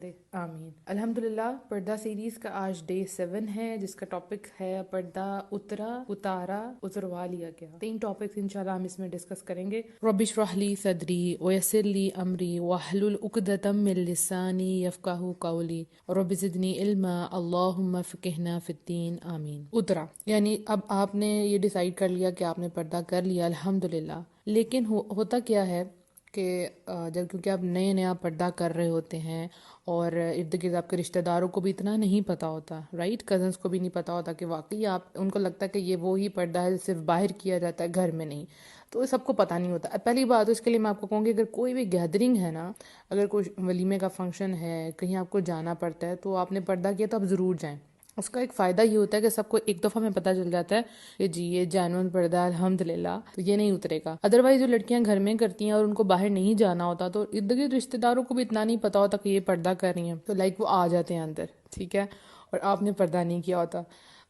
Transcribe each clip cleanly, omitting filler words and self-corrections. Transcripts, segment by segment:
آمین. الحمدللہ پردہ سیریز کا آج ڈے 7 ہے جس کا ٹاپک ہے پردہ اترا اتارا اتروا لیا گیا. 3 ٹاپکس انشاءاللہ ہم اس میں ڈسکس کریں گے. رب اشرح لی صدری ویسر لی امری واحلل عقدۃ من لسانی یفقہوا قولی رب زدنی علما اللہم فقہنا فی الدین آمین. اترا یعنی اب آپ نے یہ ڈیسائیڈ کر لیا کہ آپ نے پردہ کر لیا الحمدللہ، لیکن ہوتا کیا ہے کہ جب کیونکہ آپ نئے نیا پردہ کر رہے ہوتے ہیں اور ارد گرد آپ کے رشتہ داروں کو بھی اتنا نہیں پتہ ہوتا، رائٹ، کزنس کو بھی نہیں پتہ ہوتا کہ واقعی آپ، ان کو لگتا ہے کہ یہ وہی پردہ ہے صرف باہر کیا جاتا ہے گھر میں نہیں، تو سب کو پتہ نہیں ہوتا. پہلی بات تو اس کے لیے میں آپ کو کہوں گی، اگر کوئی بھی گیدرنگ ہے نا، اگر کوئی ولیمے کا فنکشن ہے، کہیں آپ کو جانا پڑتا ہے تو آپ نے پردہ کیا تو آپ ضرور جائیں. اس کا ایک فائدہ یہ ہوتا ہے کہ سب کو ایک دفعہ میں پتہ چل جاتا ہے کہ جی یہ جینوئن پردہ ہے الحمدللہ، تو یہ نہیں اترے گا. ادروائز جو لڑکیاں گھر میں کرتی ہیں اور ان کو باہر نہیں جانا ہوتا تو ارد گرد رشتہ داروں کو بھی اتنا نہیں پتہ ہوتا کہ یہ پردہ کر رہی ہیں، تو وہ آ جاتے ہیں اندر، ٹھیک ہے، اور آپ نے پردہ نہیں کیا ہوتا.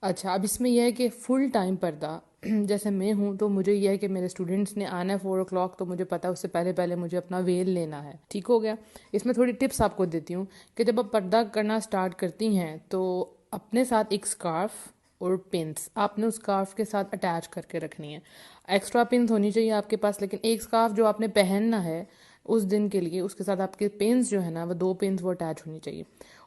اچھا، اب اس میں یہ ہے کہ فل ٹائم پردہ جیسے میں ہوں تو مجھے یہ ہے کہ میرے اسٹوڈنٹس نے آنا ہے 4 o'clock، تو مجھے پتا ہے اس سے پہلے مجھے اپنا ویل لینا ہے. ٹھیک ہو گیا. اس میں تھوڑی ٹپس آپ کو دیتی ہوں کہ جب آپ پردہ کرنا سٹارٹ کرتی ہیں تو اپنے ساتھ ایک سکارف اور پنس آپ نے اس سکارف کے ساتھ اٹیچ کر کے رکھنی ہے. ایکسٹرا پنس ہونی چاہیے آپ کے پاس، لیکن ایک سکارف جو آپ نے پہننا ہے اس دن کے لیے، اس کے ساتھ آپ کے پنس جو ہے نا وہ 2 پنس وہ اٹیچ ہونی چاہیے.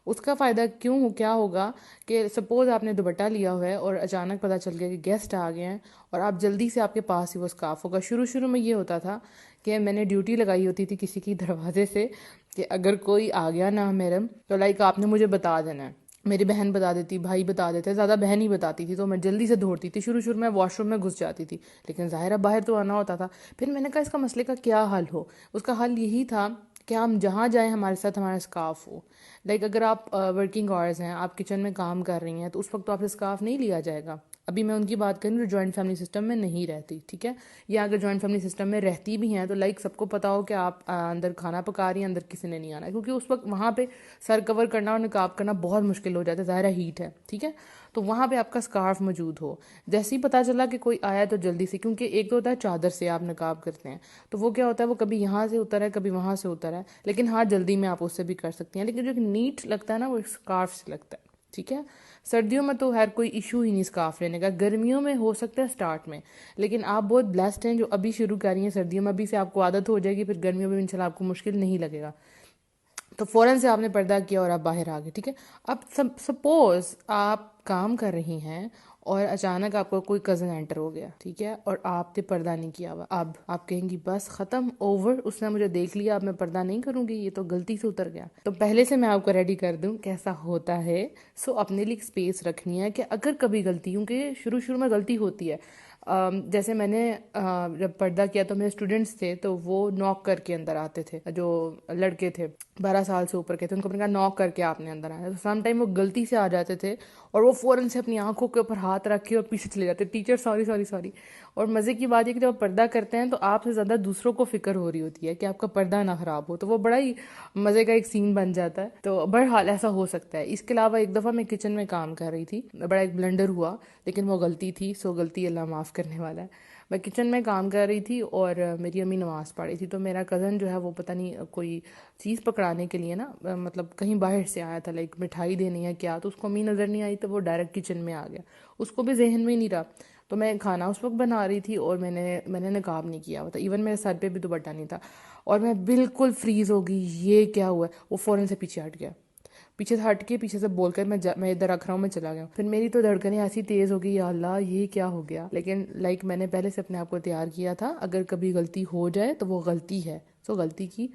اس کا فائدہ کیا ہوگا کہ سپوز آپ نے دوپٹہ لیا ہوا ہے اور اچانک پتہ چل گیا کہ گیسٹ آ گئے ہیں اور آپ جلدی سے آپ کے پاس ہی وہ سکارف ہوگا. شروع میں یہ ہوتا تھا کہ میں نے ڈیوٹی لگائی ہوتی تھی کسی کی دروازے سے کہ اگر کوئی آ گیا نا محرم تو آپ نے مجھے بتا دینا ہے. میری بہن بتا دیتی، بھائی بتا دیتے، زیادہ بہن ہی بتاتی تھی، تو میں جلدی سے دوڑتی تھی. شروع میں واش روم میں گھس جاتی تھی، لیکن ظاہرہ باہر تو آنا ہوتا تھا. پھر میں نے کہا اس کا مسئلے کا کیا حل ہو. اس کا حل یہی تھا کہ ہم جہاں جائیں ہمارے ساتھ ہمارا سکارف ہو. اگر آپ ورکنگ آورز ہیں، آپ کچن میں کام کر رہی ہیں، تو اس وقت تو آپ سے سکارف نہیں لیا جائے گا. ابھی میں ان کی بات کروں جو جوائنٹ فیملی سسٹم میں نہیں رہتی، ٹھیک ہے، یا اگر جوائنٹ فیملی سسٹم میں رہتی بھی ہیں تو سب کو پتا ہو کہ آپ اندر کھانا پکا رہی ہیں، اندر کسی نے نہیں آنا، کیونکہ اس وقت وہاں پہ سر کور کرنا اور نقاب کرنا بہت مشکل ہو جاتا ہے، ظاہرہ ہیٹ ہے، ٹھیک ہے. تو وہاں پہ آپ کا سکارف موجود ہو. جیسے ہی پتہ چلا کہ کوئی آیا تو جلدی سے، کیونکہ ایک تو ہوتا ہے چادر سے آپ نقاب کرتے ہیں، تو وہ کیا ہوتا ہے وہ کبھی یہاں سے اتر ہے کبھی وہاں سے اتر ہے، لیکن ہاں جلدی میں آپ اس سے بھی کر سکتی ہیں. لیکن جو نیٹ لگتا ہے نا وہ سکارف سے لگتا ہے، ٹھیک ہے. سردیوں میں تو خیر کوئی ایشو ہی نہیں سکارف لینے کا، گرمیوں میں ہو سکتا ہے سٹارٹ میں، لیکن آپ بہت بلیسڈ ہیں جو ابھی شروع کر رہی ہیں. سردیوں میں ابھی سے آپ کو عادت ہو جائے گی، پھر گرمیوں میں انشاءاللہ آپ کو مشکل نہیں لگے گا. تو فوراً سے آپ نے پردہ کیا اور آپ باہر آ گئے، ٹھیک ہے. اب سپوز آپ کام کر رہی ہیں اور اچانک آپ کو کوئی کزن انٹر ہو گیا، ٹھیک ہے، اور آپ نے پردہ نہیں کیا ہوا. اب آپ کہیں گی بس ختم، اوور، اس نے مجھے دیکھ لیا، اب میں پردہ نہیں کروں گی، یہ تو غلطی سے اتر گیا. تو پہلے سے میں آپ کو ریڈی کر دوں کیسا ہوتا ہے. اپنے لیے اسپیس رکھنی ہے کہ اگر کبھی غلطی، کیونکہ شروع میں غلطی ہوتی ہے. جیسے میں نے جب پردہ کیا تو میرے اسٹوڈنٹس تھے تو وہ ناک کر کے اندر آتے تھے، جو لڑکے تھے 12 سال سے اوپر کے تھے، ان کو میں نے کہا ناک کر کے آپ نے اندر آنا. تو سم ٹائم وہ غلطی سے آ جاتے تھے اور وہ فوراً سے اپنی آنکھوں کے اوپر ہاتھ رکھ کے اور پیچھے چلے جاتے، ٹیچر سوری. اور مزے کی بات یہ کہ جب آپ پردہ کرتے ہیں تو آپ سے زیادہ دوسروں کو فکر ہو رہی ہوتی ہے کہ آپ کا پردہ نہ خراب ہو، تو وہ بڑا ہی مزے کا ایک سین بن جاتا ہے. تو بہرحال ایسا ہو سکتا ہے. اس کے علاوہ ایک دفعہ میں کچن میں کام کر رہی تھی، بڑا ایک بلنڈر ہوا، لیکن وہ غلطی تھی، غلطی اللہ معاف کرنے والا ہے. میں کچن میں کام کر رہی تھی اور میری امی نماز پڑھ رہی تھی، تو میرا کزن جو ہے وہ پتہ نہیں کوئی چیز پکڑانے کے لیے نا، مطلب کہیں باہر سے آیا تھا، مٹھائی دینی ہے کیا، تو اس کو امی نظر نہیں آئی تو وہ ڈائریکٹ کچن میں آ گیا. اس کو بھی ذہن میں نہیں رہا. تو میں کھانا اس وقت بنا رہی تھی اور میں نے نقاب نہیں کیا ہوا تھا، ایون میرے سر پہ بھی دوپٹہ نہیں تھا، اور میں بالکل فریز ہو گئی، یہ کیا ہوا ہے. وہ فوراً سے پیچھے ہٹ گیا، پیچھے سے ہٹ کے پیچھے سے بول کر میں ادھر رکھ رہا ہوں، میں چلا گیا. پھر میری تو دھڑکنیں ایسی تیز ہو گئی، یا اللہ یہ کیا ہو گیا. لیکن میں نے پہلے سے اپنے آپ کو تیار کیا تھا، اگر کبھی غلطی ہو جائے تو وہ غلطی ہے، غلطی کی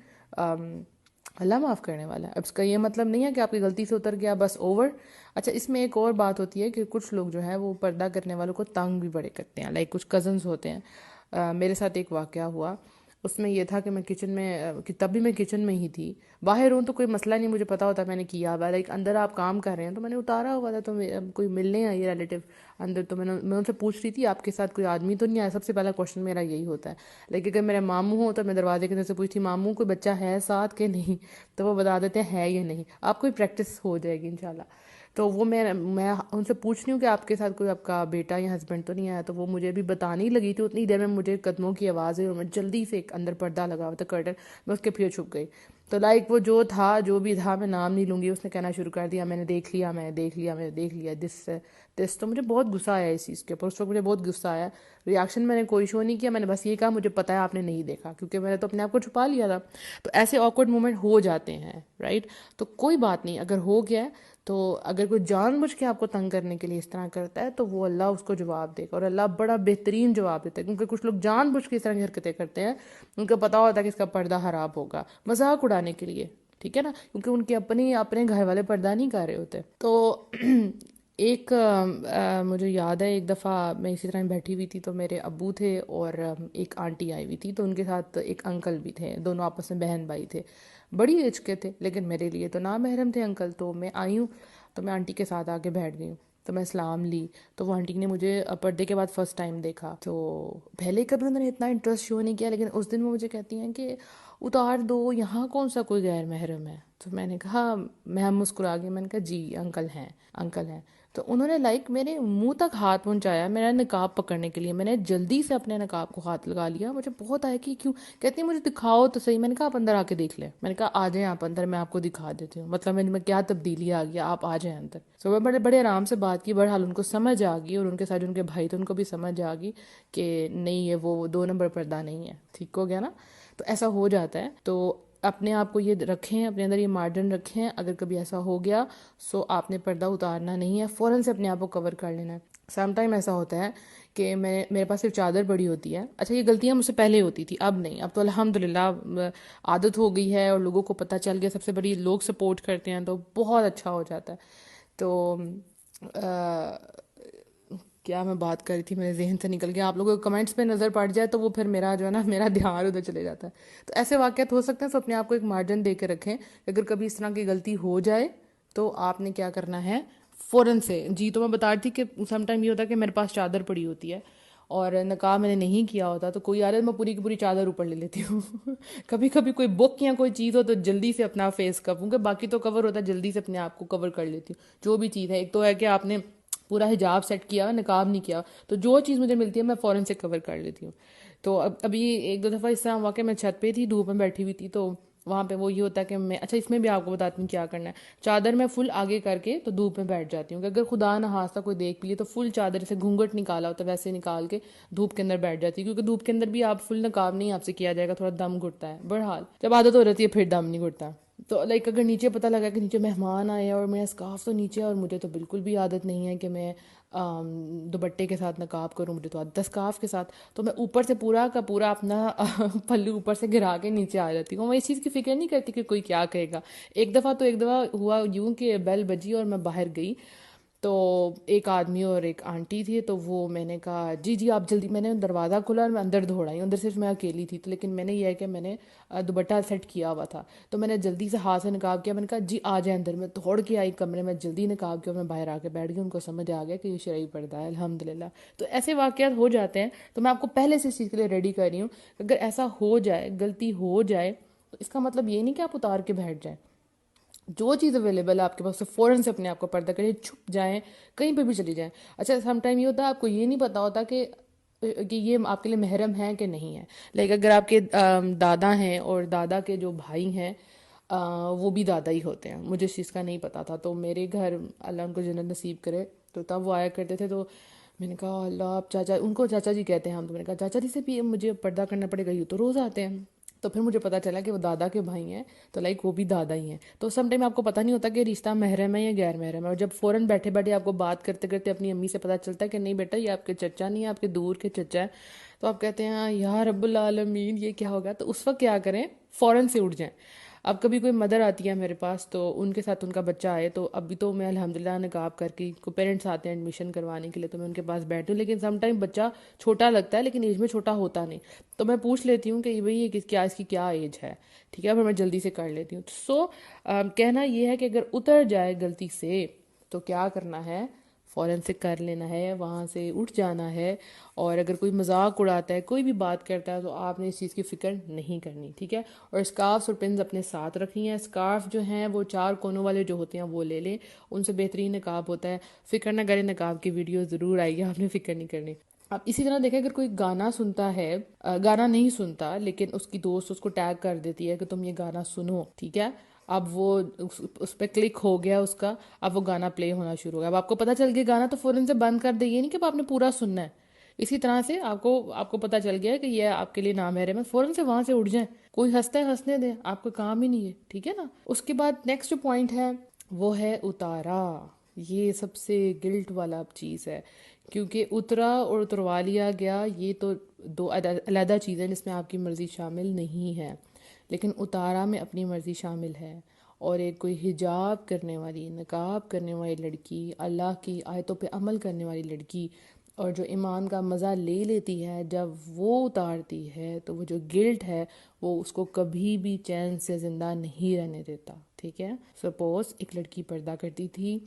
اللہ معاف کرنے والا ہے. اب اس کا یہ مطلب نہیں ہے کہ آپ کی غلطی سے اتر گیا بس اوور. اچھا، اس میں ایک اور بات ہوتی ہے کہ کچھ لوگ جو ہیں وہ پردہ کرنے والوں کو تنگ بھی بڑے کرتے ہیں، کچھ کزنز ہوتے ہیں. میرے ساتھ ایک واقعہ ہوا، اس میں یہ تھا کہ میں کچن میں، تب بھی میں کچن میں ہی تھی. باہر ہوں تو کوئی مسئلہ نہیں، مجھے پتا ہوتا میں نے کیا ہوا، اندر آپ کام کر رہے ہیں تو میں نے اتارا ہوا تھا. تو کوئی ملنے آئی ریلیٹیو اندر، تو میں ان سے پوچھ رہی تھی آپ کے ساتھ کوئی آدمی تو نہیں آیا. سب سے پہلا کوشچن میرا یہی ہوتا ہے. لیکن اگر میرے ماموں ہوں تو میں دروازے کے اندر سے پوچھتی ماموں کوئی بچہ ہے ساتھ کہ نہیں، تو وہ بتا دیتے ہیں ہے یا نہیں. آپ کو بھی پریکٹس ہو جائے گی انشاءاللہ. تو وہ میں ان سے پوچھ رہی ہوں کہ آپ کے ساتھ کوئی آپ کا بیٹا یا ہسبینڈ تو نہیں آیا. تو وہ مجھے بھی بتانے ہی لگی تھی، اتنی دیر میں مجھے قدموں کی آواز ہے اور میں جلدی سے ایک اندر پردہ لگا ہوا تھا کرٹن، میں اس کے پیچھے چھپ گئی. تو لائک وہ جو تھا جو بھی تھا، میں نام نہیں لوں گی، اس نے کہنا شروع کر دیا میں نے دیکھ لیا میں نے دیکھ لیا میں نے دیکھ لیا دس. تو مجھے بہت غصہ آیا اس چیز کے اوپر. اس وقت مجھے بہت غصہ آیا. ریاکشن میں نے کوئی شو نہیں کیا، میں نے بس یہ کہا مجھے پتا ہے آپ نے نہیں دیکھا، کیونکہ میں نے تو اپنے آپ کو چھپا لیا تھا. تو ایسے آکورڈ مومنٹ ہو جاتے ہیں رائٹ. تو کوئی بات نہیں، اگر ہو گیا ہے تو اگر کوئی جان بوجھ کے آپ کو تنگ کرنے کے لیے اس طرح کرتا ہے تو وہ اللہ اس کو جواب دے گا، اور اللہ بڑا بہترین جواب دیتا ہے. کیونکہ کچھ لوگ جان بوجھ کے اس طرح کی حرکتیں کرتے ہیں، ان کو پتا ہوتا ہے کہ اس کا پردہ خراب ہوگا مذاق اڑانے کے لیے، ٹھیک ہے نا، کیونکہ ان کے اپنے گھر والے پردہ نہیں کر رہے ہوتے. تو ایک مجھے یاد ہے ایک دفعہ میں اسی طرح بیٹھی ہوئی تھی، تو میرے ابو تھے اور ایک آنٹی آئی ہوئی تھی، تو ان کے ساتھ ایک انکل بھی تھے، دونوں آپس میں بہن بھائی تھے، بڑی ایج کے تھے لیکن میرے لیے تو نامحرم تھے انکل. تو میں آئی ہوں تو میں آنٹی کے ساتھ آ کے بیٹھ گئی ہوں، تو میں سلام لی. تو وہ آنٹی نے مجھے پردے کے بعد فرسٹ ٹائم دیکھا. تو پہلے کبھی انہوں نے اتنا انٹرسٹ شو نہیں کیا، لیکن اس دن وہ مجھے کہتی ہیں کہ اتار دو، یہاں کون سا کوئی غیر محرم ہے. تو میں نے کہا، میں مسکرا گئی، میں نے کہا جی انکل ہیں انکل ہیں. تو انہوں نے لائک میرے منہ تک ہاتھ پہنچایا میرا نقاب پکڑنے کے لیے. میں نے جلدی سے اپنے نقاب کو ہاتھ لگا لیا. مجھے بہت آیا کہ کیوں، کہتی ہیں مجھے دکھاؤ تو صحیح. میں نے کہا آپ اندر آ کے دیکھ لیں. میں نے کہا آ جائیں آپ اندر، میں آپ کو دکھا دیتی ہوں، مطلب میں کیا تبدیلی آ گیا، آپ آ جائیں اندر. سو میں بڑے بڑے آرام سے بات کی. بہرحال ان کو سمجھ آ گئی، اور ان کے ساتھ ان کے بھائی تھے ان کو بھی سمجھ آ گئی کہ نہیں یہ وہ 2 نمبر پردہ نہیں ہے. ٹھیک ہو گیا نا. تو ایسا ہو جاتا ہے. تو اپنے آپ کو یہ رکھیں، اپنے اندر یہ مارجن رکھیں. اگر کبھی ایسا ہو گیا سو آپ نے پردہ اتارنا نہیں ہے، فوراً سے اپنے آپ کو کور کر لینا ہے. سم ٹائم ایسا ہوتا ہے کہ میرے پاس صرف چادر پڑی ہوتی ہے. اچھا یہ غلطیاں مجھ سے پہلے ہوتی تھی، اب نہیں، اب تو الحمدللہ عادت ہو گئی ہے اور لوگوں کو پتہ چل گیا. سب سے بڑی لوگ سپورٹ کرتے ہیں تو بہت اچھا ہو جاتا ہے. تو کیا میں بات کر رہی تھی، میرے ذہن سے نکل گیا. آپ لوگوں کو کمنٹس پہ نظر پڑ جائے تو وہ پھر میرا جو ہے نا میرا دھیان ادھر چلے جاتا ہے. تو ایسے واقعات ہو سکتے ہیں، تو اپنے آپ کو ایک مارجن دے کے رکھیں. اگر کبھی اس طرح کی غلطی ہو جائے تو آپ نے کیا کرنا ہے، فوراً سے. جی تو میں بتا رہی تھی کہ سم ٹائم یہ ہوتا ہے کہ میرے پاس چادر پڑی ہوتی ہے اور نقاب میں نے نہیں کیا ہوتا، تو کوئی آ رہا ہے میں پوری کی پوری چادر اوپر لے لیتی ہوں. کبھی کبھی کوئی بک یا کوئی چیز ہو تو جلدی سے اپنا فیس کور، کہ باقی تو کور ہوتا ہے، جلدی سے اپنے آپ کو کور کر لیتی ہوں جو بھی چیز ہے. ایک تو ہے کہ آپ نے پورا حجاب سیٹ کیا، نقاب نہیں کیا، تو جو چیز مجھے ملتی ہے میں فوراً سے کور کر لیتی ہوں. تو ابھی ایک دو دفعہ اس طرح ہوا کہ میں چھت پہ تھی، دھوپ میں بیٹھی ہوئی تھی، تو وہاں پہ وہ یہ ہوتا ہے کہ میں، اچھا اس میں بھی آپ کو بتاتی ہوں کیا کرنا ہے. چادر میں فل آگے کر کے تو دھوپ میں بیٹھ جاتی ہوں، کہ اگر خدا نہ خواستہ کوئی دیکھ بھی لے تو فل چادر سے گھونگھٹ نکالا ہوتا ہے ویسے نکال کے دھوپ کے اندر بیٹھ جاتی ہوں. کیونکہ دھوپ کے اندر بھی آپ فل نقاب نہیں آپ سے کیا جائے گا، تھوڑا دم گھٹتا ہے. بہرحال جب عادت ہو جاتی ہے پھر دم نہیں گھٹتا. تو لائک اگر نیچے پتہ لگا کہ نیچے مہمان آئے اور میرا اسکارف تو نیچے، اور مجھے تو بالکل بھی عادت نہیں ہے کہ میں دوپٹے کے ساتھ نقاب کروں، مجھے تو عادت ہے اسکارف کے ساتھ، تو میں اوپر سے پورا کا پورا اپنا پلو اوپر سے گرا کے نیچے آ جاتی ہوں. میں اس چیز کی فکر نہیں کرتی کہ کوئی کیا کہے گا. ایک دفعہ ہوا یوں کہ بیل بجی اور میں باہر گئی، تو ایک آدمی اور ایک آنٹی تھی. تو وہ میں نے کہا جی آپ جلدی، میں نے دروازہ کھولا اور میں اندر دوڑ آئی. اندر صرف میں اکیلی تھی، تو لیکن میں نے یہ ہے کہ میں نے دوپٹہ سیٹ کیا ہوا تھا، تو میں نے جلدی سے ہاتھ سے نقاب کیا. میں نے کہا جی آ جائیں اندر. میں دوڑ کے آئی کمرے میں، جلدی نقاب کیا اور میں باہر آ کے بیٹھ گئی. ان کو سمجھ آ گیا کہ یہ شرعی پردہ ہے الحمدللہ. تو ایسے واقعات ہو جاتے ہیں. تو میں آپ کو پہلے سے اس چیز کے لیے ریڈی کر رہی ہوں. اگر ایسا ہو جائے، غلطی ہو جائے، تو اس کا مطلب یہ نہیں کہ آپ اتار کے بیٹھ جائیں. جو چیز اویلیبل ہے آپ کے پاس، فوراً سے اپنے آپ کو پردہ کریں، چھپ جائیں، کہیں پہ بھی چلی جائیں. اچھا سم ٹائم یہ ہوتا ہے آپ کو یہ نہیں پتا ہوتا کہ یہ آپ کے لیے محرم ہیں کہ نہیں ہے. لائک اگر آپ کے دادا ہیں اور دادا کے جو بھائی ہیں وہ بھی دادا ہی ہوتے ہیں. مجھے اس چیز کا نہیں پتا تھا. تو میرے گھر اللہ ان کو جنت نصیب کرے، تو تب وہ آیا کرتے تھے. تو میں نے کہا اللہ، آپ چاچا، ان کو چاچا جی کہتے ہیں ہم، تو میں نے کہا چاچا جی سے بھی مجھے پردہ کرنا پڑے گا، یہ تو روز آتے ہیں. تو پھر مجھے پتہ چلا کہ وہ دادا کے بھائی ہیں، تو لائک وہ بھی دادا ہی ہیں. تو سم ٹائم آپ کو پتہ نہیں ہوتا کہ رشتہ محرم ہے یا غیر محرم ہے. اور جب فوراً بیٹھے بیٹھے آپ کو بات کرتے کرتے اپنی امی سے پتہ چلتا ہے کہ نہیں بیٹا یہ آپ کے چچا نہیں ہے، آپ کے دور کے چچا ہے، تو آپ کہتے ہیں یا رب العالمین یہ کیا ہوگا. تو اس وقت کیا کریں، فوراً سے اٹھ جائیں. اب کبھی کوئی مدر آتی ہے میرے پاس، تو ان کے ساتھ ان کا بچہ آئے، تو ابھی تو میں الحمدللہ نقاب کر کے، کوئی پیرنٹس آتے ہیں ایڈمیشن کروانے کے لیے تو میں ان کے پاس بیٹھوں. لیکن سم ٹائم بچہ چھوٹا لگتا ہے لیکن ایج میں چھوٹا ہوتا نہیں، تو میں پوچھ لیتی ہوں کہ بھئی یہ کیا، اس کی کیا ایج ہے، ٹھیک ہے، پھر میں جلدی سے کر لیتی ہوں. سو کہنا یہ ہے کہ اگر اتر جائے غلطی سے تو کیا کرنا ہے، فوراً سے کر لینا ہے، وہاں سے اٹھ جانا ہے. اور اگر کوئی مذاق اڑاتا ہے، کوئی بھی بات کرتا ہے، تو آپ نے اس چیز کی فکر نہیں کرنی، ٹھیک ہے. اور اسکارفس اور پنز اپنے ساتھ رکھنی ہیں. اسکارف جو ہیں وہ 4 کونوں والے جو ہوتے ہیں وہ لے لیں، ان سے بہترین نقاب ہوتا ہے. فکر نہ کریں، نقاب کی ویڈیو ضرور آئے گی، آپ نے فکر نہیں کرنی. آپ اسی طرح دیکھیں اگر کوئی گانا سنتا ہے، گانا نہیں سنتا لیکن اس کی دوست اس کو ٹیگ کر دیتی ہے کہ تم یہ گانا سنو، ٹھیک ہے، اب وہ اس پہ کلک ہو گیا اس کا، اب وہ گانا پلے ہونا شروع ہو گیا، اب آپ کو پتہ چل گیا گانا، تو فوراً سے بند کر دے، یہ نہیں کہ اب آپ نے پورا سننا ہے۔ اسی طرح سے آپ کو پتہ چل گیا ہے کہ یہ آپ کے لیے نامحرم ہے، فوراً سے وہاں سے اٹھ جائیں، کوئی ہنستا ہے ہنسنے دیں، آپ کا کام ہی نہیں ہے، ٹھیک ہے نا۔ اس کے بعد نیکسٹ جو پوائنٹ ہے وہ ہے اتارا۔ یہ سب سے گلٹ والا چیز ہے، کیونکہ اترا اور اتروا لیا گیا یہ تو دو علیحدہ چیزیں جس میں آپ کی مرضی شامل نہیں ہے، لیکن اتارا میں اپنی مرضی شامل ہے۔ اور ایک کوئی حجاب کرنے والی، نقاب کرنے والی لڑکی، اللہ کی آیتوں پہ عمل کرنے والی لڑکی، اور جو ایمان کا مزہ لے لیتی ہے، جب وہ اتارتی ہے تو وہ جو گلٹ ہے وہ اس کو کبھی بھی چین سے زندہ نہیں رہنے دیتا، ٹھیک ہے۔ سپوز ایک لڑکی پردہ کرتی تھی،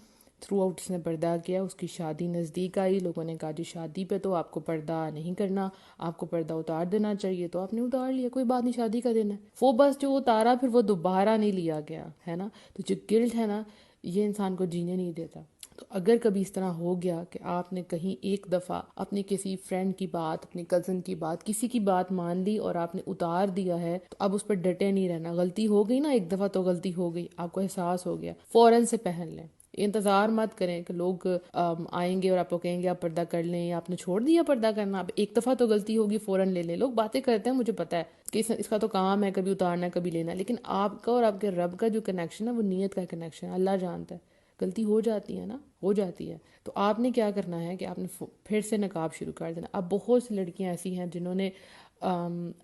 تھرو آؤٹ اس نے پردہ کیا، اس کی شادی نزدیک آئی، لوگوں نے کہا جی شادی پہ تو آپ کو پردہ نہیں کرنا، آپ کو پردہ اتار دینا چاہیے، تو آپ نے اتار لیا، کوئی بات نہیں، شادی کا دن ہے، وہ بس جو اتارا پھر وہ دوبارہ نہیں لیا گیا ہے نا۔ تو جو گلٹ ہے نا، یہ انسان کو جینے نہیں دیتا۔ تو اگر کبھی اس طرح ہو گیا کہ آپ نے کہیں ایک دفعہ اپنی کسی فرینڈ کی بات، اپنی کزن کی بات، کسی کی بات مان لی اور آپ نے اتار دیا ہے، تو اب اس پر ڈٹے نہیں رہنا، غلطی ہو گئی نا، ایک دفعہ تو غلطی ہو گئی، آپ کو احساس ہو گیا، فوراً سے پہن لیں۔ انتظار مت کریں کہ لوگ آئیں گے اور آپ کو کہیں گے آپ پردہ کر لیں، یا آپ نے چھوڑ دیا پردہ کرنا، اب ایک دفعہ تو غلطی ہوگی، فوراً لے لیں۔ لوگ باتیں کرتے ہیں، مجھے پتا ہے کہ اس کا تو کام ہے کبھی اتارنا ہے کبھی لینا، لیکن آپ کا اور آپ کے رب کا جو کنیکشن ہے وہ نیت کا کنیکشن ہے، اللہ جانتا ہے، غلطی ہو جاتی ہے نا، ہو جاتی ہے۔ تو آپ نے کیا کرنا ہے کہ آپ نے پھر سے نقاب شروع کر دینا۔ اب بہت سی لڑکیاں ایسی ہیں جنہوں نے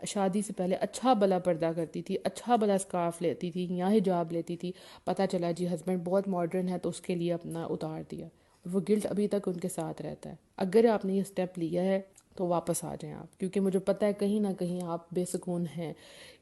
شادی سے پہلے اچھا بلا پردہ کرتی تھی، اچھا بلا سکارف لیتی تھی یا حجاب لیتی تھی، پتہ چلا جی ہسبینڈ بہت ماڈرن ہے تو اس کے لیے اپنا اتار دیا، وہ گلٹ ابھی تک ان کے ساتھ رہتا ہے۔ اگر آپ نے یہ سٹیپ لیا ہے تو واپس آ جائیں آپ، کیونکہ مجھے پتہ ہے کہیں نہ کہیں آپ بے سکون ہیں،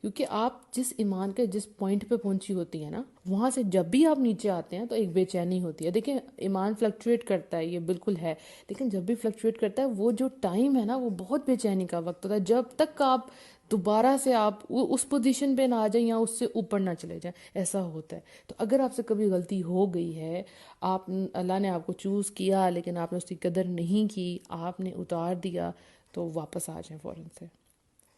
کیونکہ آپ جس ایمان کے جس پوائنٹ پہ پہنچی ہوتی ہے نا، وہاں سے جب بھی آپ نیچے آتے ہیں تو ایک بے چینی ہوتی ہے۔ دیکھیں ایمان فلکچویٹ کرتا ہے، یہ بالکل ہے، لیکن جب بھی فلکچویٹ کرتا ہے وہ جو ٹائم ہے نا وہ بہت بے چینی کا وقت ہوتا ہے، جب تک آپ دوبارہ سے آپ اس پوزیشن پہ نہ آ جائیں یا اس سے اوپر نہ چلے جائیں، ایسا ہوتا ہے۔ تو اگر آپ سے کبھی غلطی ہو گئی ہے، آپ اللہ نے آپ کو چوز کیا لیکن آپ نے اس کی قدر نہیں کی، آپ نے اتار دیا، تو واپس آ جائیں فوراً سے،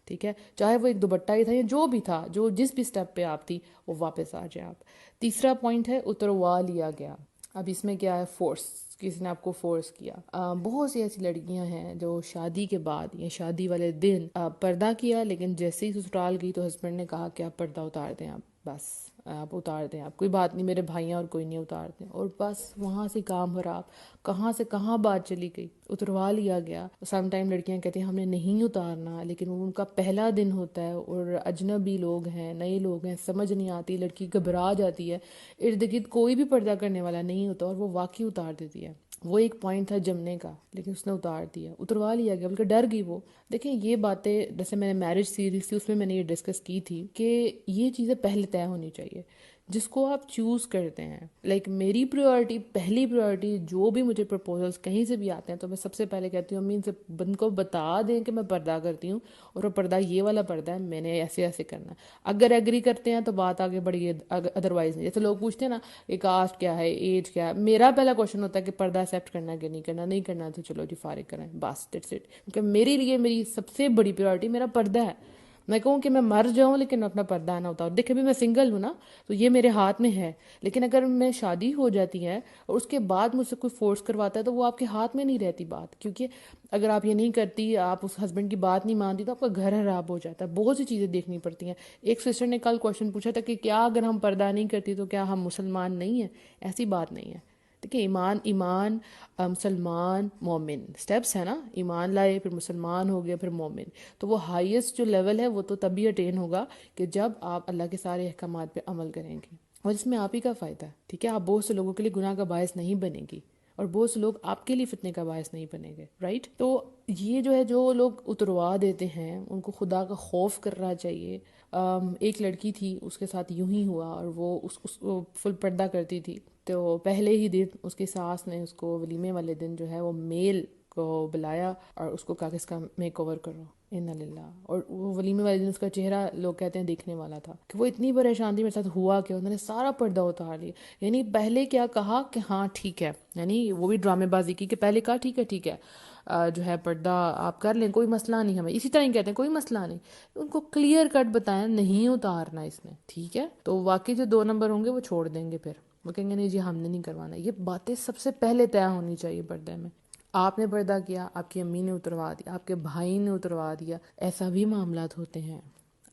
ٹھیک ہے، چاہے وہ ایک دوپٹہ ہی تھا یا جو بھی تھا، جو جس بھی سٹیپ پہ آپ تھی، وہ واپس آ جائیں آپ۔ تیسرا پوائنٹ ہے اتروا لیا گیا۔ اب اس میں کیا ہے، فورس، کسی نے آپ کو فورس کیا۔ بہت سی ایسی لڑکیاں ہیں جو شادی کے بعد یا شادی والے دن پردہ کیا، لیکن جیسے ہی سسرال گئی تو ہسبینڈ نے کہا کہ آپ پردہ اتار دیں، آپ بس آپ اتار دیں، آپ کوئی بات نہیں، میرے بھائی ہیں اور کوئی نہیں، اتار دیں، اور بس وہاں سے کام خراب، کہاں سے کہاں بات چلی گئی، اتروا لیا گیا۔ سم ٹائم لڑکیاں کہتی ہیں ہم نے نہیں اتارنا، لیکن وہ ان کا پہلا دن ہوتا ہے اور اجنبی لوگ ہیں، نئے لوگ ہیں، سمجھ نہیں آتی، لڑکی گھبرا جاتی ہے، ارد گرد کوئی بھی پردہ کرنے والا نہیں ہوتا اور وہ واقعی اتار دیتی ہے۔ وہ ایک پوائنٹ تھا جمنے کا، لیکن اس نے اتار دیا، اتروا لیا گیا، بلکہ ڈر گئی وہ۔ دیکھیں یہ باتیں جیسے میں نے میرج سیریز تھی اس میں نے یہ ڈسکس کی تھی کہ یہ چیزیں پہلے طے ہونی چاہیے، جس کو آپ چوز کرتے ہیں۔ لائک میری پریورٹی، پہلی پریورٹی، جو بھی مجھے پرپوزلس کہیں سے بھی آتے ہیں تو میں سب سے پہلے کہتی ہوں امی ان سے بند کو بتا دیں کہ میں پردہ کرتی ہوں اور وہ پردہ یہ والا پردہ ہے، میں نے ایسے ایسے کرنا ہے۔ اگر ایگری کرتے ہیں تو بات آگے بڑھی ہے، ادروائز نہیں۔ جیسے لوگ پوچھتے ہیں نا کہ کاسٹ کیا ہے، ایج کیا ہے، میرا پہلا کوشچن ہوتا ہے کہ پردہ ایکسیپٹ کرنا ہے کہ نہیں کرنا، نہیں کرنا تو چلو جی فارغ کریں، بس دیٹس اٹ۔ کیونکہ میرے لیے میری سب سے بڑی پریورٹی میرا پردہ ہے۔ میں کہوں کہ میں مر جاؤں لیکن اپنا پردہ نہ اتاروں۔ دیکھیں بھی میں سنگل ہوں نا تو یہ میرے ہاتھ میں ہے، لیکن اگر میں شادی ہو جاتی ہے اور اس کے بعد مجھ سے کوئی فورس کرواتا ہے تو وہ آپ کے ہاتھ میں نہیں رہتی بات، کیونکہ اگر آپ یہ نہیں کرتی، آپ اس ہسبینڈ کی بات نہیں مانتی تو آپ کا گھر خراب ہو جاتا ہے، بہت سی چیزیں دیکھنی پڑتی ہیں۔ ایک سسٹر نے کل کوشچن پوچھا تھا کہ کیا اگر ہم پردہ نہیں کرتی تو کیا ہم مسلمان نہیں ہیں؟ ایسی بات نہیں ہے۔ دیکھیں ایمان مسلمان مومن سٹیپس ہے نا، ایمان لائے پھر مسلمان ہو گیا پھر مومن، تو وہ ہائیسٹ جو لیول ہے وہ تو تبھی اٹین ہوگا کہ جب آپ اللہ کے سارے احکامات پہ عمل کریں گے، اور اس میں آپ ہی کا فائدہ ہے، ٹھیک ہے۔ آپ بہت سے لوگوں کے لیے گناہ کا باعث نہیں بنے گی اور بہت سے لوگ آپ کے لیے فتنے کا باعث نہیں بنے گے، رائٹ۔ تو یہ جو ہے جو لوگ اتروا دیتے ہیں ان کو خدا کا خوف کرنا چاہیے۔ ایک لڑکی تھی، اس کے ساتھ یوں ہی ہوا، اور وہ اس فل پردہ کرتی تھی، تو پہلے ہی دن اس کی ساس نے اس کو ولیمے والے دن جو ہے وہ میل کو بلایا اور اس کو کہا کہ اس کا میک اوور کرو، انا للہ. اور وہ ولیمے والے دن اس کا چہرہ لوگ کہتے ہیں دیکھنے والا تھا کہ وہ اتنی پریشان تھی میرے ساتھ ہوا کہ انہوں نے سارا پردہ اتار لیا. یعنی پہلے کیا کہا کہ ہاں ٹھیک ہے، یعنی وہ بھی ڈرامے بازی کی کہ پہلے کہا ٹھیک ہے جو ہے پردہ آپ کر لیں، کوئی مسئلہ نہیں، ہمیں اسی طرح ہی کہتے ہیں کوئی مسئلہ نہیں. ان کو کلیئر کٹ بتایا نہیں اتارنا اس نے، ٹھیک ہے. تو واقعی جو 2 نمبر ہوں گے وہ چھوڑ دیں گے، پھر وہ کہیں گے نہیں جی ہم نے نہیں کروانا. یہ باتیں سب سے پہلے طے ہونی چاہیے پردے میں. آپ نے پردہ کیا، آپ کی امی نے اتروا دیا، آپ کے بھائی نے اتروا دیا، ایسا بھی معاملات ہوتے ہیں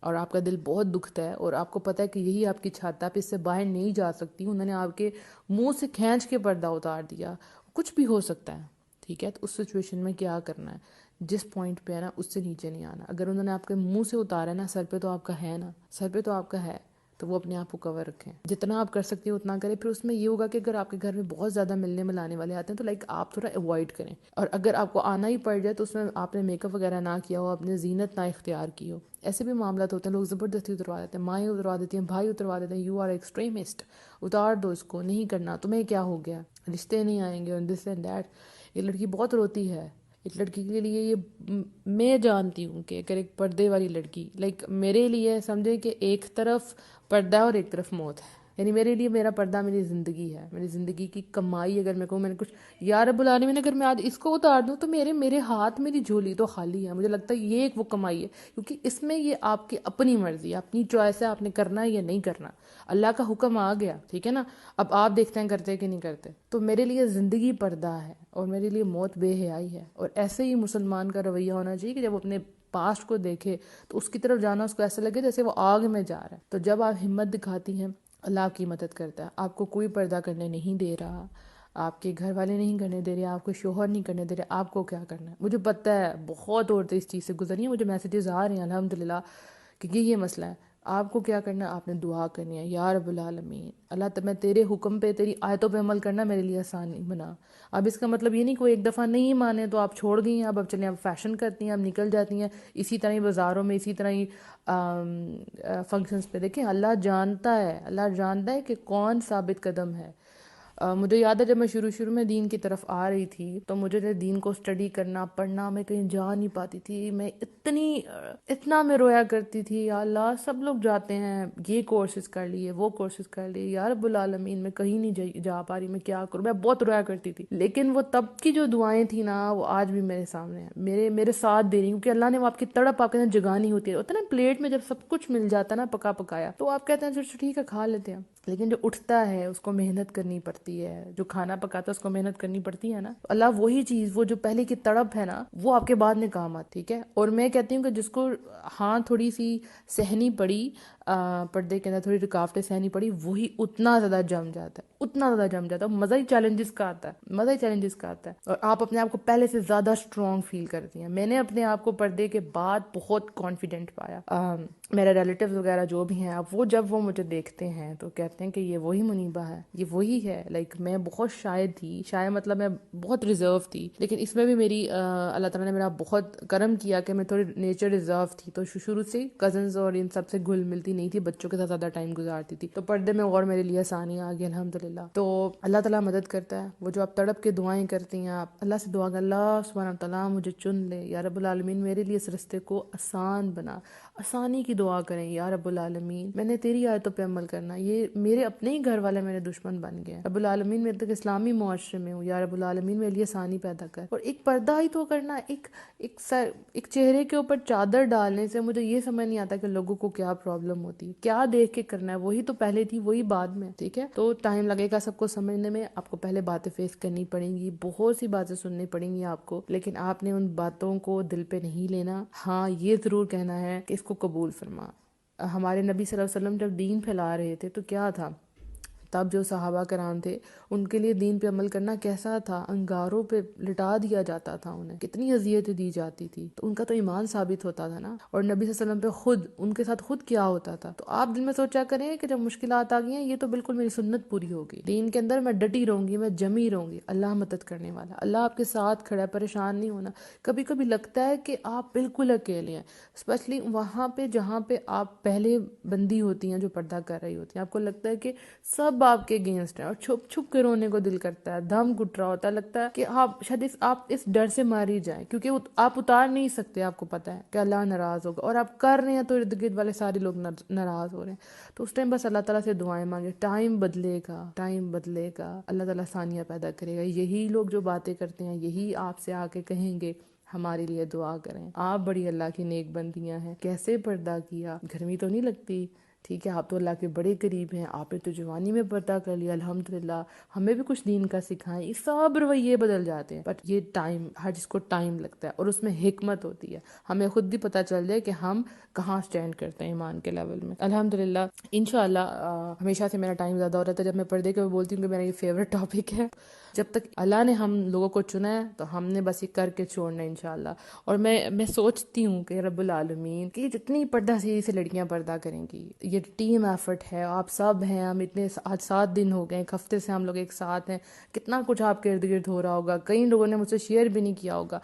اور آپ کا دل بہت دکھتا ہے اور آپ کو پتہ ہے کہ یہی آپ کی چھت ہے، آپ اس سے باہر نہیں جا سکتی. انہوں نے آپ کے منہ سے کھینچ کے پردہ اتار دیا. کچھ بھی ہو سکتا ہے، ٹھیک ہے. تو اس سچویشن میں کیا کرنا ہے، جس پوائنٹ پہ ہے نا اس سے نیچے نہیں آنا. اگر انہوں نے آپ کے منہ سے اتارا ہے نا، سر پہ تو آپ کا ہے نا، سر پہ تو آپ کا ہے، تو وہ اپنے آپ کو کور رکھیں، جتنا آپ کر سکتی ہیں اتنا کریں. پھر اس میں یہ ہوگا کہ اگر آپ کے گھر میں بہت زیادہ ملنے ملانے والے آتے ہیں تو آپ تھوڑا اوائڈ کریں. اور اگر آپ کو آنا ہی پڑ جائے تو اس میں آپ نے میک اپ وغیرہ نہ کیا ہو، آپ نے زینت نہ اختیار کی ہو. ایسے بھی معاملات ہوتے ہیں، لوگ زبردستی اتروا دیتے ہیں، مائیں اتروا دیتی ہیں، بھائی اتروا دیتے ہیں. یو آر ایکسٹریمسٹ، اتار دو اس کو، نہیں کرنا، تمہیں کیا ہو گیا، رشتے نہیں آئیں گے اور دس اینڈ دیٹ. یہ لڑکی بہت روتی ہے. ایک لڑکی کے لیے یہ میں جانتی ہوں کہ اگر ایک پردے والی لڑکی میرے لیے سمجھے کہ ایک طرف پردہ اور ایک طرف موت ہے. یعنی میرے لیے میرا پردہ میری زندگی ہے، میری زندگی کی کمائی. اگر میں کہوں میں نے کچھ یا رب العالمین اگر میں آج اس کو اتار دوں تو میرے ہاتھ میری جھولی تو خالی ہے. مجھے لگتا ہے یہ ایک وہ کمائی ہے، کیونکہ اس میں یہ آپ کی اپنی مرضی ہے، اپنی چوائس ہے، آپ نے کرنا ہے یا نہیں کرنا. اللہ کا حکم آ گیا، ٹھیک ہے نا. اب آپ دیکھتے ہیں کرتے کہ نہیں کرتے. تو میرے لیے زندگی پردہ ہے اور میرے لیے موت بے حیائی ہے. اور ایسے ہی مسلمان کا رویہ ہونا چاہیے کہ جب اپنے پاسٹ کو دیکھے تو اس کی طرف جانا اس کو ایسا لگے جیسے وہ آگ میں جا رہا ہے. تو جب آپ ہمت دکھاتی ہیں، اللہ آپ کی مدد کرتا ہے. آپ کو کوئی پردہ کرنے نہیں دے رہا، آپ کے گھر والے نہیں کرنے دے رہے، آپ کو شوہر نہیں کرنے دے رہے، آپ کو کیا کرنا ہے. مجھے پتہ ہے بہت عورتیں اس چیز سے گزری ہیں، مجھے میسیجز آ رہے ہیں الحمدللہ کہ یہ مسئلہ ہے. آپ کو کیا کرنا ہے، آپ نے دعا کرنی ہے، یا رب العالمین اللہ میں تیرے حکم پہ، تیری آیتوں پہ عمل کرنا میرے لیے آسان بنا. اب اس کا مطلب یہ نہیں کوئی ایک دفعہ نہیں مانے تو آپ چھوڑ گئی ہیں، اب چلیں اب فیشن کرتی ہیں، اب نکل جاتی ہیں اسی طرح ہی بازاروں میں، اسی طرح ہی فنکشنز پہ. دیکھیں اللہ جانتا ہے کہ کون ثابت قدم ہے. مجھے یاد ہے جب میں شروع میں دین کی طرف آ رہی تھی تو مجھے دین کو اسٹڈی کرنا پڑھنا میں کہیں جا نہیں پاتی تھی. میں اتنا میں رویا کرتی تھی، یا اللہ سب لوگ جاتے ہیں، یہ کورسز کر لیے، وہ کورسز کر لیے، یا رب العالمین میں کہیں نہیں جا پا رہی، میں کیا کروں. میں بہت رویا کرتی تھی. لیکن وہ تب کی جو دعائیں تھیں نا وہ آج بھی میرے سامنے ہیں، میرے ساتھ دے رہی ہیں، کیونکہ اللہ نے وہ آپ کی تڑپ آپ کے ساتھ جگانی ہوتی ہے. ہوتا ہے نا پلیٹ میں جب سب کچھ مل جاتا ہے نا پکا پکایا تو آپ کہتے ہیں چلو ٹھیک ہے کھا لیتے ہیں. لیکن جو اٹھتا ہے اس کو محنت کرنی پڑتی ہے، جو کھانا پکاتا ہے اس کو محنت کرنی پڑتی ہے نا. اللہ وہی چیز، وہ جو پہلے کی تڑپ ہے نا وہ آپ کے بعد میں کام آتی، ٹھیک ہے. اور میں کہتی ہوں کہ جس کو ہاں تھوڑی سی سہنی پڑی، پردے کے اندر تھوڑی رکاوٹیں سہنی پڑی، وہی اتنا زیادہ جم جاتا ہے. مزہ ہی چیلنجز کا آتا ہے اور آپ اپنے آپ کو پہلے سے زیادہ اسٹرانگ فیل کرتی ہیں. میں نے اپنے آپ کو پردے کے بعد بہت کانفیڈنٹ پایا. میرے ریلیٹیوز وغیرہ جو بھی ہیں اب جب وہ مجھے دیکھتے ہیں تو کہتے ہیں کہ یہ وہی منیبہ ہے، یہ وہی ہے. میں بہت شاید مطلب میں بہت ریزرو تھی، لیکن اس میں بھی میری اللہ تعالیٰ نے میرا بہت کرم کیا کہ میں تھوڑی نیچر ریزرو تھی. تو شروع سے کزنز اور ان سب سے گھل ملتی نہیں تھی، بچوں کے ساتھ زیادہ ٹائم گزارتی تھی. تو پردے میں اور میرے لیے آسانی آ گئی الحمدللہ. تو اللہ تعالیٰ مدد کرتا ہے. وہ جو آپ تڑپ کے دعائیں کرتی ہیں، آپ اللہ سے دعا کر، اللہ سبحانہ وتعالیٰ مجھے چن لے، یا رب العالمین میرے لیے اس رستے کو آسان بنا. آسانی کی دعا کریں، یا رب العالمین میں نے تیری آیتوں پہ عمل کرنا. یہ میرے اپنے ہی گھر والے میرے دشمن بن گئے، رب العالمین میں تک اسلامی معاشرے میں ہوں، یا رب العالمین میرے لیے آسانی پیدا کر. اور ایک پردہ ہی تو کرنا، ایک چہرے کے اوپر چادر ڈالنے سے مجھے یہ سمجھ نہیں آتا کہ لوگوں کو کیا پرابلم ہوتی ہے، کیا دیکھ کے کرنا ہے. وہی تو پہلے تھی وہی بعد میں، ٹھیک ہے. تو ٹائم لگے گا سب کو سمجھنے میں، آپ کو پہلے باتیں فیس کرنی پڑیں گی، بہت سی باتیں سننی پڑیں گی آپ کو، لیکن آپ نے ان باتوں کو دل پہ نہیں لینا. ہاں یہ ضرور کہنا ہے کہ اس کو قبول فرما. ہمارے نبی صلی اللہ علیہ وسلم جب دین پھیلا رہے تھے تو کیا تھا، تب جو صحابہ کرام تھے ان کے لیے دین پہ عمل کرنا کیسا تھا، انگاروں پہ لٹا دیا جاتا تھا، انہیں کتنی اذیتیں دی جاتی تھی. تو ان کا تو ایمان ثابت ہوتا تھا نا. اور نبی صلی اللہ علیہ وسلم پہ ان کے ساتھ خود کیا ہوتا تھا. تو آپ دل میں سوچا کریں کہ جب مشکلات آ گئی ہیں یہ تو بالکل میری سنت پوری ہوگی، دین کے اندر میں ڈٹی رہوں گی، میں جمی رہوں گی. اللہ مدد کرنے والا، اللہ آپ کے ساتھ کھڑا ہے، پریشان نہیں ہونا. کبھی کبھی لگتا ہے کہ آپ بالکل اکیلے ہیں، اسپیشلی وہاں پہ جہاں پہ آپ پہلے بندی ہوتی ہیں جو پردہ کر رہی ہوتی ہیں. آپ کو لگتا ہے کہ سب آپ کے اگینسٹ ہیں اور چھپ چھپ کے رونے کو دل کرتا ہے, دم گھٹ رہا ہوتا ہے, لگتا ہے کہ آپ اس ڈر سے مار ہی جائیں, کیونکہ آپ اتار نہیں سکتے, آپ کو پتا ہے کہ اللہ ناراض ہوگا, اور آپ کر رہے ہیں تو ارد گرد والے سارے لوگ ناراض ہو رہے ہیں. تو اس ٹائم بس اللہ تعالیٰ سے دعائیں مانگے, ٹائم بدلے گا, ٹائم بدلے گا, اللہ تعالیٰ ثانیہ پیدا کرے گا. یہی لوگ جو باتیں کرتے ہیں یہی آپ سے آ کے کہیں گے ہمارے لیے دعا کریں, آپ بڑی اللہ کی نیک بندیاں ہیں, کیسے پردہ کیا, گرمی تو نہیں لگتی, ٹھیک ہے, آپ تو اللہ کے بڑے قریب ہیں, آپ نے تو جوانی میں پردہ کر لیا, الحمدللہ, ہمیں بھی کچھ دین کا سکھائیں. یہ سب رویے بدل جاتے ہیں, بٹ یہ ٹائم, ہر جس کو ٹائم لگتا ہے, اور اس میں حکمت ہوتی ہے. ہمیں خود بھی پتہ چل جائے کہ ہم کہاں سٹینڈ کرتے ہیں ایمان کے لیول میں. الحمدللہ, انشاءاللہ ہمیشہ سے میرا ٹائم زیادہ ہو رہا ہے جب میں پردے کے بولتی ہوں کہ میرا یہ فیوریٹ ٹاپک ہے. جب تک اللہ نے ہم لوگوں کو چنا ہے تو ہم نے بس یہ کر کے چھوڑنا ہے انشاءاللہ. اور میں سوچتی ہوں کہ رب العالمین کہ جتنی پردہ سیدھی سے لڑکیاں پردہ کریں گی, یہ ٹیم ایفرٹ ہے, آپ سب ہیں, ہم اتنے آج 7 دن ہو گئے, ایک ہفتے سے ہم لوگ ایک ساتھ ہیں, کتنا کچھ آپ کے ارد گرد ہو رہا ہوگا. کئی لوگوں نے مجھ سے شیئر بھی نہیں کیا ہوگا,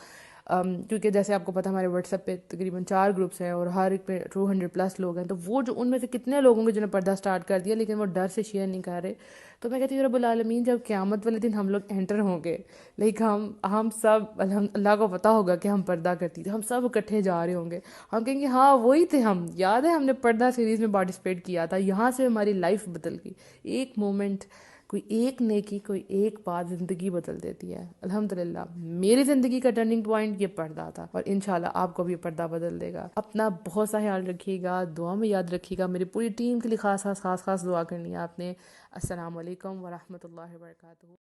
کیونکہ جیسے آپ کو پتہ ہمارے واٹس ایپ پہ تقریباً 4 گروپس ہیں اور ہر ایک پہ 200+ لوگ ہیں. تو وہ جو ان میں سے کتنے لوگوں کے جنہوں نے پردہ سٹارٹ کر دیا لیکن وہ ڈر سے شیئر نہیں کر رہے. تو میں کہتی ہوں رب العالمین جب قیامت والے دن ہم لوگ انٹر ہوں گے, لیکن ہم سب اللہ کو پتہ ہوگا کہ ہم پردہ کرتی تھے, ہم سب اکٹھے جا رہے ہوں گے, ہم کہیں گے ہاں وہی تھے ہم, یاد ہے ہم نے پردہ سیریز میں پارٹیسپیٹ کیا تھا, یہاں سے ہماری لائف بدل گئی. ایک مومنٹ, کوئی ایک نیکی, کوئی ایک بات زندگی بدل دیتی ہے. الحمدللہ میری زندگی کا ٹرننگ پوائنٹ یہ پردہ تھا, اور انشاءاللہ آپ کو بھی پردہ بدل دے گا. اپنا بہت سا خیال رکھیے گا, دعا میں یاد رکھیے گا, میری پوری ٹیم کے لیے خاص دعا کرنی ہے آپ نے. السلام علیکم ورحمۃ اللہ وبرکاتہ.